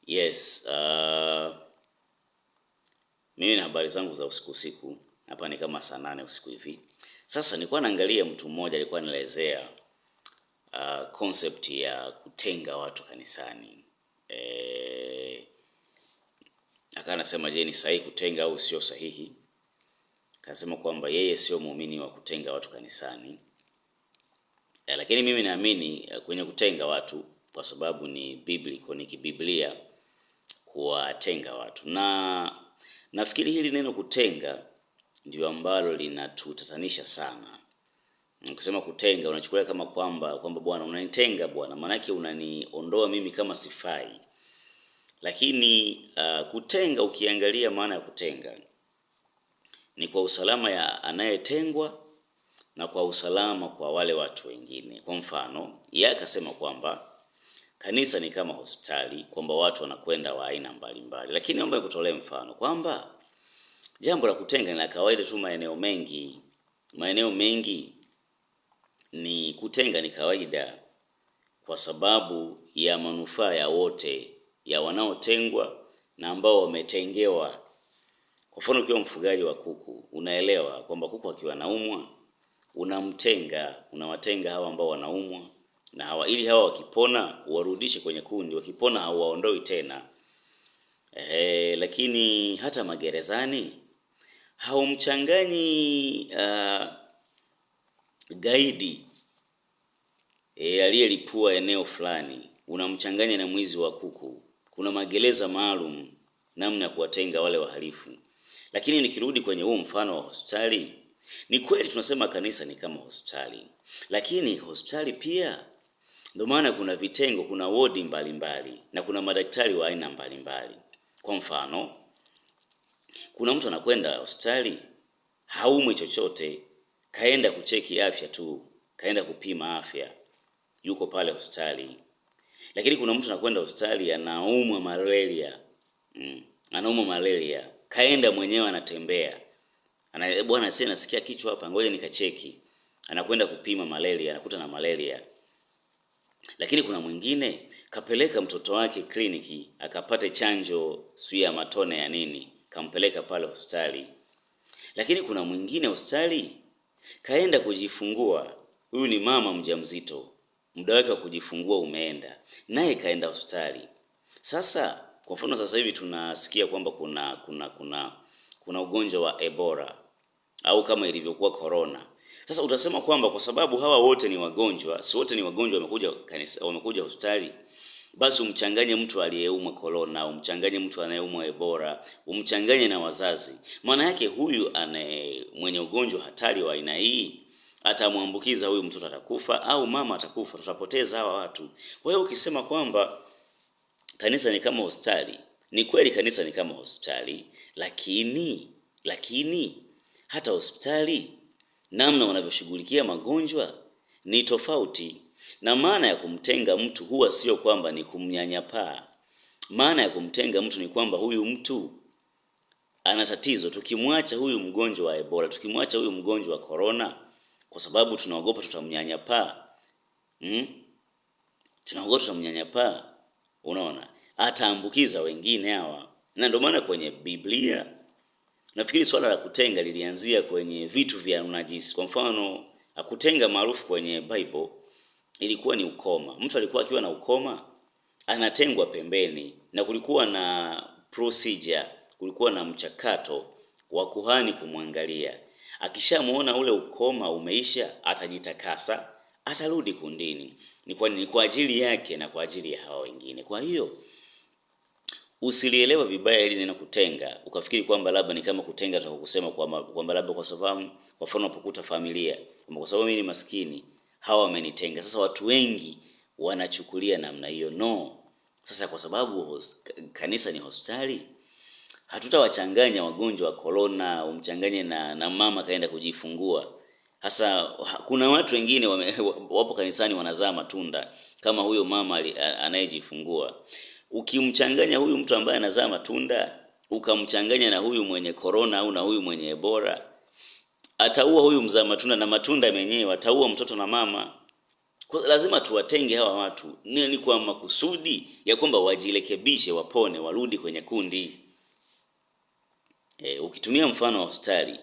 Yes, mimi na habari zangu za usiku. Hapa ni kama saa 8 usiku hivi. Sasa nilikuwa naangalia mtu mmoja alikuwa anaelezea concept ya kutenga watu kanisani. Akawa anasema je, ni sahihi kutenga au sio sahihi? Akasema kwamba yeye sio muumini wa kutenga watu kanisani. Lakini mimi naamini kwenye kutenga watu kwa sababu ni biblical, ni kibiblia kuwatenga watu. Na nafikiri hili neno kutenga ndio ambalo linatutatanisha sana. Ukisema kutenga unachukulia kama kwamba Bwana unanitenga Bwana, maana yake unaniondoa mimi kama sifai. Lakini kutenga, ukiangalia maana ya kutenga ni kwa usalama ya anayetengwa na kwa usalama kwa wale watu wengine. Kwa mfano, yeye akasema kwamba kanisa ni kama hospitali, kwamba watu wanakwenda wa aina mbalimbali. Lakini naomba nikutolee mfano kwamba jambo la kutenga ni la kawaida tu maeneo mengi ni kutenga ni kawaida kwa sababu ya manufaa ya wote, ya wanaotengwa na ambao wametengewa. Kwa mfano, ukiwa mfugaji wa kuku, unaelewa kwamba kuku akiwa anaumwa, unawatenga hawa ambao wanaumwa na hawa, ili hawa wakipona warudishe kwenye kundi, wakipona hawaondoi tena. Lakini hata magerezani haumchanganyi gaidi aliyelipua eneo fulani, unamchanganya na mwizi wa kuku. Kuna magereza maalum namna ya kuwatenga wale wahalifu. Lakini nikirudi kwenye huo mfano wa hospitali, ni kweli tunasema kanisa ni kama hospitali, lakini hospitali pia ndio maana kuna vitengo, kuna wodi mbalimbali na kuna madaktari wa aina mbalimbali. Kwa mfano, kuna mtu anakwenda hospitali haumwi chochote, kaenda kucheki afya tu, kaenda kupima afya, yuko pale hospitali. Lakini kuna mtu anakwenda hospitali anaumwa malaria. Anaumwa malaria, kaenda mwenyewe anatembea. Bwana sasa nasikia kichwa hapa, ngoja nikacheki. Anakwenda kupima malaria, anakuta na malaria. Lakini kuna mwingine kapeleka mtoto wake kliniki, akapata chanjo ya matone ya nini, kampeleka pale hospitali. Lakini kuna mwingine hospitali kaenda kujifungua. Huyu ni mama mjamzito, muda wake wa kujifungua umeenda, naye kaenda hospitali. Sasa kwa mfano, sasa hivi tunasikia kwamba kuna ugonjwa wa Ebola au kama ilivyokuwa corona. Sasa utasema kwamba kwa sababu hawa wote ni wagonjwa, si wote ni wagonjwa wamekuja hospitali, basi umchanganye mtu aliyeumwa corona, umchanganye mtu anayeumwa Ebola, umchanganye na wazazi. Maana yake huyu mwenye ugonjwa hatari wa aina hii atamwambukiza huyu mtoto, atakufa, au mama atakufa, tutapoteza hawa watu. Kwa hiyo ukisema kwamba kanisa ni kama hospitali, ni kweli kanisa ni kama hospitali, lakini hata hospitali namna wanavyoshughulikia magonjwa ni tofauti. Na maana ya kumtenga mtu huwa sio kwamba ni kumnyanyapaa. Maana ya kumtenga mtu ni kwamba huyu mtu ana tatizo. Tukimwacha huyu mgonjwa wa Ebola, tukimwacha huyu mgonjwa wa corona kwa sababu tunaogopa tutamnyanyapaa, tunaogopa tutamnyanyapaa, unaona, ataambukiza wengine hawa. Na ndio maana kwenye Biblia nafikiri swala la kutenga lilianzia kwenye vitu vya unajisi. Kwa mfano, kutenga maarufu kwenye Bible ilikuwa ni ukoma. Mtu alikuwa akiwa na ukoma anatengwa pembeni, na kulikuwa na procedure, kulikuwa na mchakato wa kuhani kumwangalia. Akishamuona ule ukoma umeisha, atajitakasa, atarudi kundini. Ni kwa ajili yake na kwa ajili ya hao wengine. Kwa hiyo usilielewa vibaya ili neno kutenga ukafikiri kwamba labda ni kama kutenga tu kusema kwamba labda kwa sababu kwa mfano unapokuta familia kwamba kwa sababu mimi ni maskini hawa wamenitenga. Sasa watu wengi wanachukulia namna hiyo. No. Sasa kwa sababu kanisa ni hospitali, hatutawachanganya wagonjwa wa corona umchanganye na mama kaenda kujifungua. Sasa kuna watu wengine wapo kanisani wanazaa matunda kama huyo mama anayejifungua. Ukimchanganya huyu mtu ambaye anazaa matunda, ukamchanganya na huyu mwenye corona au na huyu mwenye Ebola, ataua huyu mzaa matunda, na matunda yenyewe ataua mtoto na mama. Lazima tuwatenge hawa watu. Ni kwa makusudi ya kwamba wajirekebishe, wapone, warudi kwenye kundi. Ukitumia mfano wa hospitali,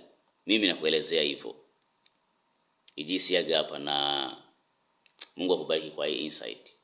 mimi nakuelezea hivyo. Ijisiaga hapa, na Mungu akubariki kwa hii insight.